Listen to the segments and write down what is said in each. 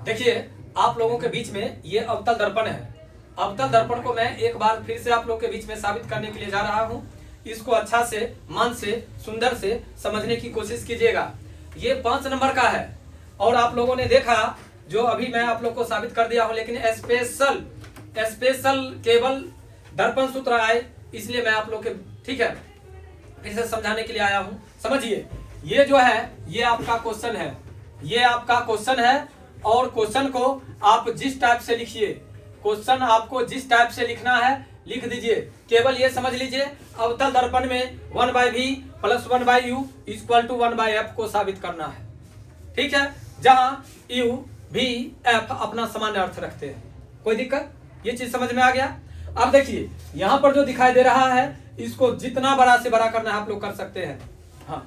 देखिए आप लोगों के बीच में ये अवतल दर्पण है। अवतल दर्पण को मैं एक बार फिर से आप लोगों के बीच में साबित करने के लिए जा रहा हूँ। इसको अच्छा से, मन से, सुंदर से समझने की कोशिश कीजिएगा। ये 5 नंबर का है और आप लोगों ने देखा जो अभी मैं आप लोग को साबित कर दिया हूँ, लेकिन स्पेशल केवल दर्पण सूत्र आए, इसलिए मैं आप लोग के ठीक है फिर से समझाने के लिए आया हूँ। समझिए, ये जो है ये आपका क्वेश्चन है, ये आपका क्वेश्चन है और क्वेश्चन को आप जिस टाइप से लिखिए, क्वेश्चन आपको जिस टाइप से लिखना है लिख दीजिए। केवल ये समझ लीजिए अवतल दर्पण में 1/v + 1/u = 1/f को साबित करना है। ठीक है, जहां u v f अपना सामान्य अर्थ रखते हैं। कोई दिक्कत? ये चीज समझ में आ गया। अब देखिए यहाँ पर जो दिखाई दे रहा है इसको जितना बड़ा से बड़ा करना है आप लोग कर सकते हैं। हाँ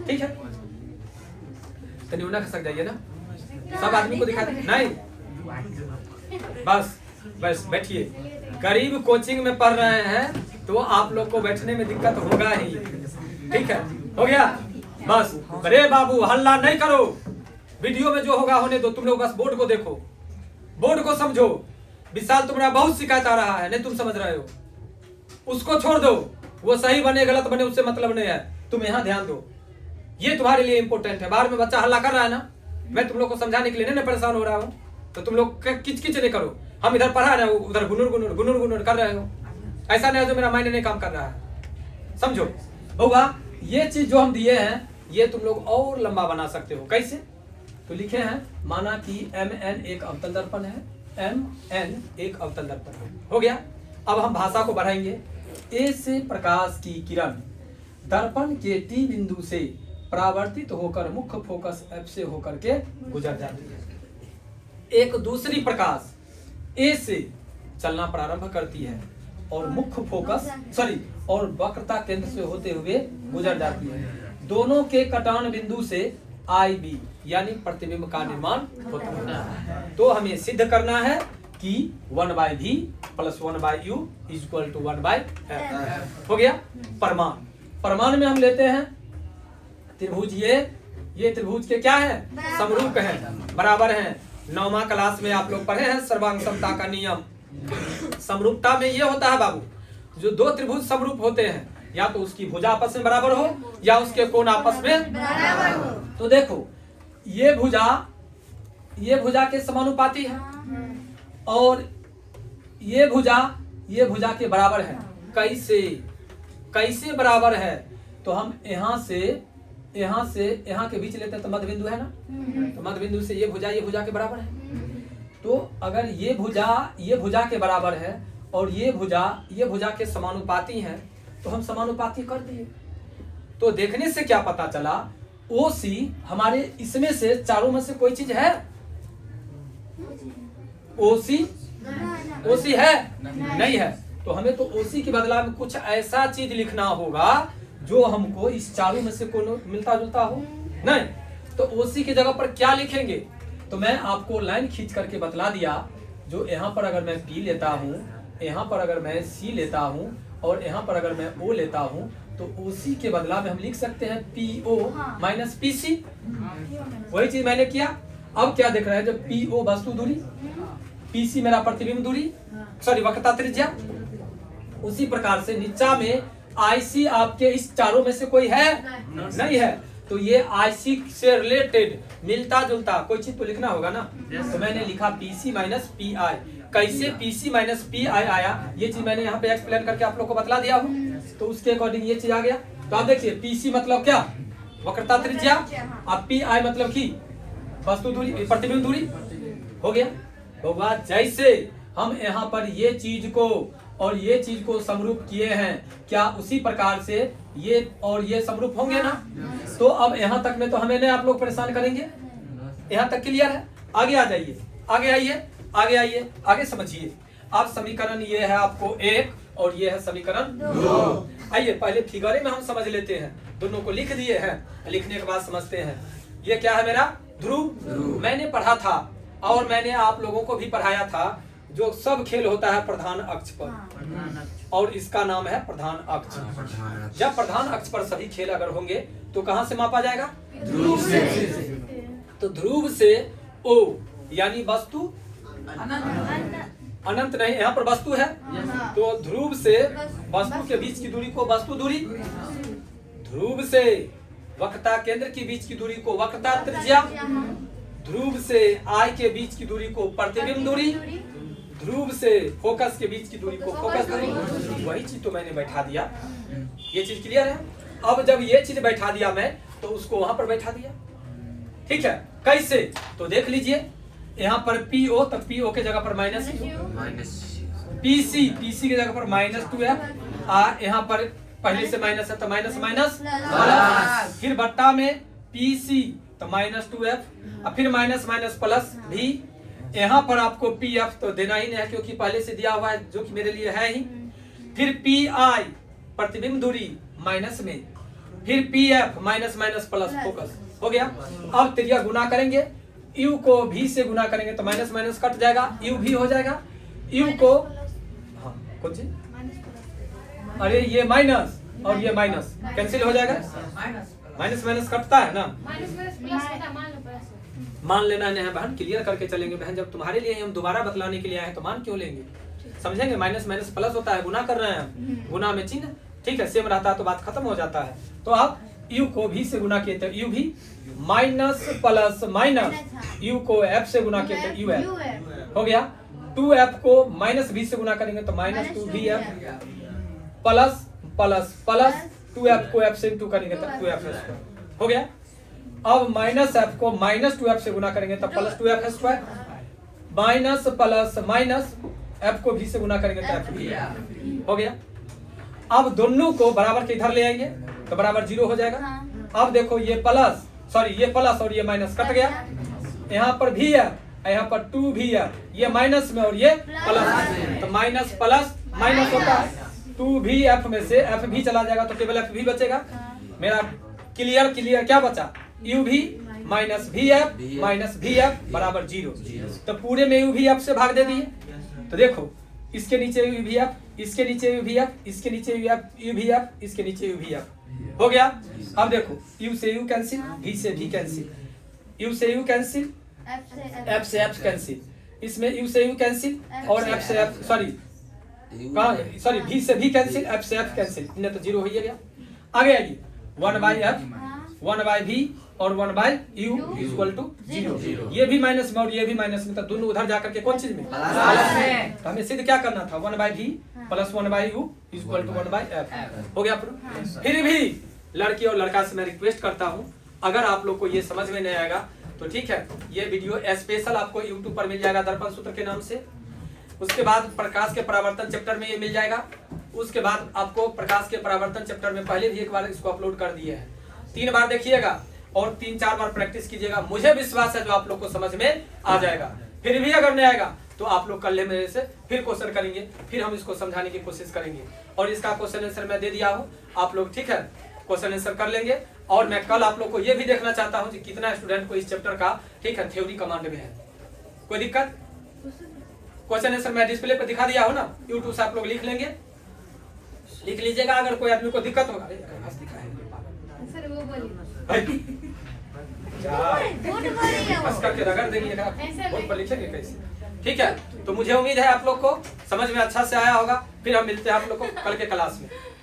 ठीक है, तनी उन्हें खसक जाइए ना, सब आदमी को दिखा दे नहीं, बस बस बैठिए। गरीब कोचिंग में पढ़ रहे हैं तो आप लोग को बैठने में दिक्कत होगा ही। ठीक है, हो गया बस। अरे बाबू हल्ला नहीं करो, वीडियो में जो होगा होने दो, तुम लोग बस बोर्ड को देखो, बोर्ड को समझो। विशाल तुम्हारा बहुत शिकायत आ रहा है, नहीं तुम समझ रहे हो, उसको छोड़ दो। वो सही बने गलत बने उससे मतलब नहीं है, तुम यहाँ ध्यान दो, ये तुम्हारे लिए इंपॉर्टेंट है। बाहर में बच्चा हल्ला कर रहा है ना, मैं तुम लोग को समझाने के लिए नहीं परेशान हो रहा हूँ, तो तुम लोग किच नहीं करो। हम इधर पढ़ा रहे हो, उधर गुनुर कर रहे हो, ऐसा नहीं है जो मेरा माइंड नहीं काम कर रहा है। समझो बउआ, ये चीज जो हम दिए हैं ये तुम लोग और लंबा बना सकते हो। कैसे? तो लिखे हैं, माना कि Mn एक अवतल दर्पण है, Mn एक अवतल दर्पण है। हो गया। अब हम भाषा को बढ़ाएंगे। ए से प्रकाश की किरण दर्पण के T बिंदु से परावर्तित होकर मुख्य फोकस F से होकर के गुजर जाती है। एक दूसरी प्रकाश ए से चलना प्रारंभ करती है और मुख्य फोकस और वक्रता केंद्र से होते हुए गुजर जाती है। दोनों के कटान बिंदु से IB यानी प्रतिबिंब का निर्माण होता है। तो हमें सिद्ध करना है कि 1/v + 1/u = 1/f। हो गया। परमाण में हम लेते हैं त्रिभुज, ये त्रिभुज के क्या है? समरूप हैं, बराबर हैं। 9वां क्लास में आप लोग पढ़े हैं सर्वांग समता का नियम। समरूपता में ये होता है बाबू, जो दो त्रिभुज समरूप होते हैं, या तो उसकी भुजा आपस में बराबर हो या उसके कोण आपस में बराबर हो। तो देखो ये भुजा के समानुपाती है और ये भुजा के बराबर है। कैसे बराबर है? तो हम यहाँ से यहाँ के बीच लेते हैं तो मध्य बिंदु है ना, तो मध्य बिंदु से ये भुजा के बराबर है। तो अगर ये भुजा के बराबर है और ये भुजा के समानुपाती है तो हम समानुपाती कर दिए। तो देखने से क्या पता चला? OC हमारे इसमें से चारों में से कोई चीज है? OC है? नहीं है। तो हमें तो OC के बदला में कुछ ऐसा चीज लिखना होगा जो हमको इस चारों में से कोई मिलता जुलता हो। नहीं तो OC की जगह पर क्या लिखेंगे? तो मैं आपको लाइन खींच करके बतला दिया। जो यहाँ पर अगर मैं P लेता हूँ, यहाँ पर अगर मैं C लेता हूँ और यहाँ पर अगर मैं O लेता हूँ, तो OC के बदला में हम लिख सकते हैं PO - PC। वही चीज मैंने किया। अब क्या देख रहे हैं? जब PO वस्तु दूरी, PC मेरा प्रतिबिंब दूरी, वक्रता त्रिज्या, उसी प्रकार से नीचा में IC आपके इस चारों में से कोई है? नहीं है। तो ये IC से रिलेटेड मिलता जुलता कोई चीज तो लिखना होगा ना। तो मैंने लिखा PC - PI। कैसे PC - PI आया ये चीज मैंने यहाँ पे एक्सप्लेन करके आप लोग को बतला दिया हूँ। तो उसके अकॉर्डिंग ये चीज आ गया। तो आप देखिए PC मतलब क्या? वक्रता त्रिज्या, और PI मतलब की वस्तु दूरी, प्रतिबिंब दूरी। हो गया बउआ। जैसे हम यहाँ पर ये चीज को और ये चीज को समरूप किए हैं, क्या उसी प्रकार से ये और ये समरूप होंगे ना? तो अब यहाँ तक में तो हमें नहीं आप लोग परेशान करेंगे। यहाँ तक क्लियर है? आगे आ जाइए, आगे आइए, आगे समझिए। अब समीकरण ये है आपको 1 और ये है समीकरण 2। आइए पहले फिगरे में हम समझ लेते हैं। दोनों को लिख दिए हैं, लिखने के बाद समझते हैं। ये क्या है? मेरा ध्रुव। मैंने पढ़ा था और मैंने आप लोगों को भी पढ़ाया था, जो सब खेल होता है प्रधान अक्ष पर, और इसका नाम है प्रधान अक्ष। जब प्रधान अक्ष पर सभी खेल अगर होंगे तो कहां से मापा जाएगा? ध्रुव से। तो ध्रुव से ओ यानी वस्तु अनंत नहीं, यहाँ पर वस्तु है तो ध्रुव से वस्तु के बीच की दूरी को वस्तु दूरी, ध्रुव से वक्रता केंद्र के बीच की दूरी को वक्रता त्रिज्या, ध्रुव से आई के बीच की दूरी को प्रतिबिंब दूरी, ध्रुव से फोकस के बीच की दूरी को फोकस दूरी। वही चीज तो मैंने बैठा दिया, ये चीज क्लियर है। अब जब ये चीज बैठा दिया मैं तो उसको वहां पर बैठा दिया, ठीक है। कैसे तो देख लीजिए, यहाँ पर PO तब PO के जगह पर माइनस PC, PC की जगह पर -2F, यहाँ पर पहले से माइनस है तो माइनस माइनस प्लस, फिर बट्टा में PC तो -2F, और फिर माइनस माइनस प्लस भी। यहाँ पर आपको PF तो देना ही नहीं है क्योंकि पहले से दिया हुआ है जो कि मेरे लिए है ही। फिर PI प्रतिबिंब दूरी माइनस में, फिर PF minus minus plus focus हो गया। अब त्रिज्या गुना करेंगे, U को V से गुना करेंगे तो माइनस माइनस कट जाएगा, U भी हो जाएगा। U को हाँ कौन सी, अरे ये माइनस और ये माइनस कैंसिल हो जाएगा, माइनस माइनस कटता है ना, मान लेना नहीं है बहन, क्लियर करके चलेंगे बहन। जब तुम्हारे लिए हम दोबारा बतलाने के लिए आए हैं तो मान क्यों लेंगे, समझेंगे। माइनस माइनस प्लस होता है, गुना कर रहे हैं, गुना में चिन्ह ठीक है सेम रहता है तो बात खत्म हो जाता है। तो आप U को V से गुना किए तो U भी, माइनस प्लस माइनस U को F से गुना किए तो UF हो गया। 2F को माइनस V से गुना करेंगे तो -2VF, plus plus plus 2F को F से इंटू करेंगे तो 2F² हो गया। अब माइनस F को -2F से गुना करेंगे तो +2F², minus plus minus F को V से गुना करेंगे तो F हो गया। अब दोनों को बराबर के इधर ले आएंगे तो बराबर 0 हो जाएगा। अब देखो ये प्लस सॉरी ये प्लस और ये माइनस कट गया, यहाँ पर भी है यहाँ पर 2 भी है, ये माइनस में और ये प्लस, तो माइनस प्लस माइनस होता है। 2VF में से F भी चला जाएगा तो केवल F भी बचेगा। मेरा क्लियर क्लियर क्या बचा, UV माइनस VF बराबर 0। तो पूरे में UVF से भाग दे दिए तो देखो इसके नीचे UVF, इसके नीचे UVF, इसके नीचे UVF, इसके नीचे UVF हो गया। अब देखो U से U कैंसिल, V से V कैंसिल, U से U कैंसिल, F से F कैंसिल, इसमें U से U कैंसिल और F से F सॉरी V से V कैंसिल, F से F कैंसिल, इन्हें तो 0 हो ही गया। आगे आइए 1/F 1/V और 1/U = 0। ये भी माइनस में और ये भी माइनस में, तो दोनों उधर जाकर के कौन चीज में प्लस में, तो हमें सिद्ध क्या करना था 1/V + 1/U = 1/F हो गया। फिर भी लड़की और लड़का से मैं रिक्वेस्ट करता हूँ, अगर आप लोग को ये समझ में नहीं आएगा तो ठीक है, ये वीडियो स्पेशल आपको YouTube पर मिल जाएगा दर्पण सूत्र के नाम से। उसके बाद प्रकाश के परावर्तन चैप्टर में ये मिल जाएगा। उसके बाद आपको प्रकाश के परावर्तन चैप्टर में पहले भी एक बार इसको अपलोड कर दिए हैं, 3 बार देखिएगा और 3-4 बार प्रैक्टिस कीजिएगा। मुझे विश्वास है जो आप लोग को समझ में आ जाएगा। फिर भी अगर नहीं आएगा तो आप लोग कल मेरे से फिर क्वेश्चन करेंगे, फिर हम इसको समझाने की कोशिश करेंगे। और इसका क्वेश्चन आंसर मैं दे दिया हूँ, आप लोग ठीक है क्वेश्चन आंसर कर लेंगे। और मैं कल आप लोग को ये भी देखना चाहता हूँ कि कितना स्टूडेंट को इस चैप्टर का ठीक है थ्योरी कमांड में है। कोई दिक्कत, क्वेश्चन आंसर मैं डिस्प्ले पर दिखा दिया हूँ ना, यूट्यूब से आप लोग लिख लेंगे, लिख लीजिएगा। अगर कोई आदमी को दिक्कत होगा बस करके रगड़ देंगे, बोर्ड पर लिखेंगे कैसे, ठीक है। तो मुझे उम्मीद है आप लोग को समझ में अच्छा से आया होगा। फिर हम मिलते हैं आप लोग को कल के क्लास में।